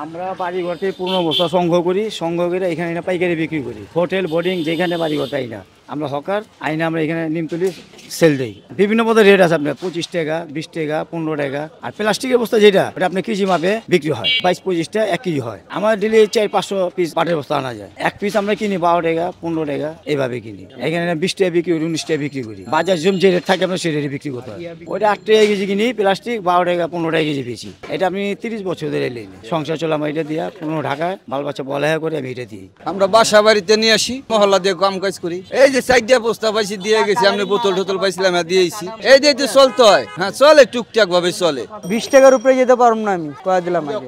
আমরা বাড়িঘরটি পূর্ণ বস্তা সংগ্রহ করি, সংগ্রহ করে এখানে এনে পাইকারি বিক্রি করি। হোটেল বোর্ডিং যেখানে বাড়িঘর তাই না, আমরা হকার আইনে আমরা এখানে নিমতলি সেল দিই। বিভিন্ন পদের রেট আছে, আপনার 25 টাকা, 20 টাকা, 15 টাকা। আর প্লাস্টিকের বস্তা যেটা, ওটা আপনার কেজি মাপে বিক্রি হয়, 22-25 টাকা 1 কেজি হয়। আমার ডেলি 400-500 পিস পাটের বস্তা আনা যায়। এক পিস আমরা কিনি 12 টাকা, 15 টাকা এইভাবে কিনি। এখানে 20 টাকা বিক্রি করি, 19 টাকা বিক্রি করি। বাজার জম যে রেট থাকে আমরা সেই রেটে বিক্রি করতে হয়। ওইটা 8 টাকা কেজি কিনি প্লাস্টিক, 12 টাকা 15 টাকা কেজি বেশি। এটা আমি 30 বছর ধরে এলি সংসার চলাম এটা দিয়া, কোনো ঢাকায় বাল বাচ্চা পড়ালেখা করে আমি এটা দিই। আমরা বাসা বাড়িতে নিয়ে আসি, মহল্লা দিয়ে কাম কাজ করি। এই যে 4টা বস্তা পাইছি দিয়ে গেছি, আমি বোতল টোতল পাইছিলাম দিয়েছি। এই যে চলতে হয়, হ্যাঁ চলে, টুকটাক ভাবে চলে। 20 টাকার উপরে যেতে পারবো না, আমি কয়া দিলাম আগে।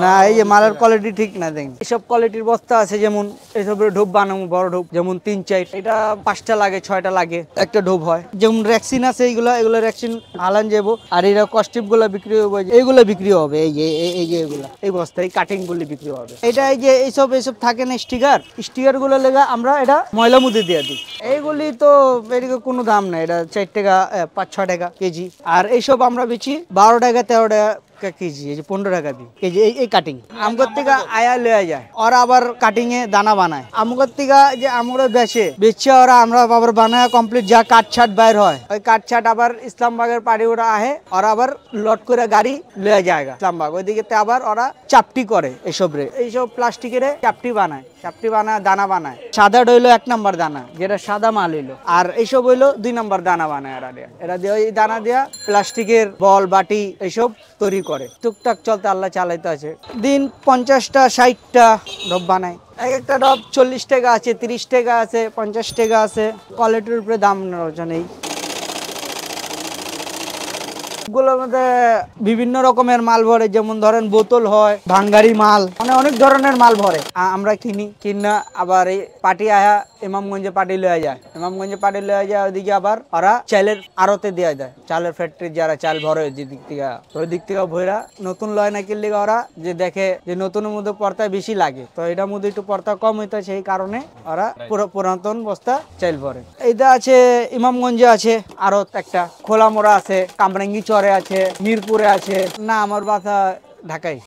না, এই যে মালের কোয়ালিটি ঠিক না। দেখেন এইসব কোয়ালিটির বস্তা আছে, যেমন এইসবের ঢোপ বানাবো, বড় ঢোপ যেমন 3-4, এটা 5টা লাগে 6টা লাগে একটা ঢোপ হয়। যেমন র্যাক্সিন আছে, এগুলো র্যাক্সিন আলান যাবো। আর এরা কস্টিপ গুলা বিক্রি হবে, এইগুলো বিক্রি হবে। এই যে এগুলা, এই বস্তা, এই কাটিং গুলি বিক্রি হবে। এটা এই যে এইসব থাকে না স্টিকার গুলো লেগা আমরা এটা ময়লা মুদে দিয়ে দিই। এইগুলি তো এদিকে কোনো দাম নাই, এটা 4 টাকা 5-6 টাকা কেজি। আর এইসব আমরা বেচি 12 টাকা 13 টাকা কেজি, এই যে 15 টাকা কেজি। এই কাটিং আমগর থেকে আয়া লয়ে যায়, ওরা আবার কাটিং এ দানা বানায়। আমগর থেকে যে আমরা বেচে ওরা, আমরা আবার বানায় কমপ্লিট যা কাঠ ছাট বাইর হয়, ওই কাঠ ছাট আবার ইসলামবাগের পাড়ি ওরা আহে, ওরা আবার লট করে গাড়ি লয়ে যায় ইসলামবাগ। ওইদিকে আবার ওরা চাপটি করে এইসব প্লাস্টিকের চাপটি বানায় দানা বানায়। সাদা হইলো 1 নাম্বার দানা, যেটা সাদা মাল হইলো। আর এইসব হইলো 2 নাম্বার দানা বানায় এরা দিয়ে ওই দানা দিয়া প্লাস্টিকের বল বাটি এইসব তৈরি করে। টুকটাক চলতে আল্লাহ চালাইতে আছে। দিন 50টা 60টা ডব বানায়। এক একটা ডব 40 টাকা আছে, 30 টাকা আছে, 50 টাকা আছে। কোয়ালিটির উপরে দাম নেই। গুলোর মধ্যে বিভিন্ন রকমের মাল ভরে, যেমন ধরেন বোতল হয়, ভাঙ্গারি মাল, মানে অনেক ধরনের মাল ভরে। আমরা কিনা আবার এই পাটি আয়া ইমামগঞ্জে পাটি লয়ে যায়, ওইদিকে আবার ওরা চালের আড়তে দেওয়া যায়। চালের ফ্যাক্টরি যারা চাল ভরে ওই দিক থেকে ভরা নতুন লয় না কিনলে ওরা যে দেখে যে নতুনের মধ্যে পর্তা বেশি লাগে, তো এটার মধ্যে একটু পর্তা কম হইতো, সেই কারণে ওরা পুরাতন বস্তা চাল ভরে। এইটা আছে ইমামগঞ্জে আছে আড়ত, একটা খোলা মোড়া আছে, কামরাঙ্গি চরে আছে, মিরপুরে আছে। না, আমার বাসা ঢাকায়।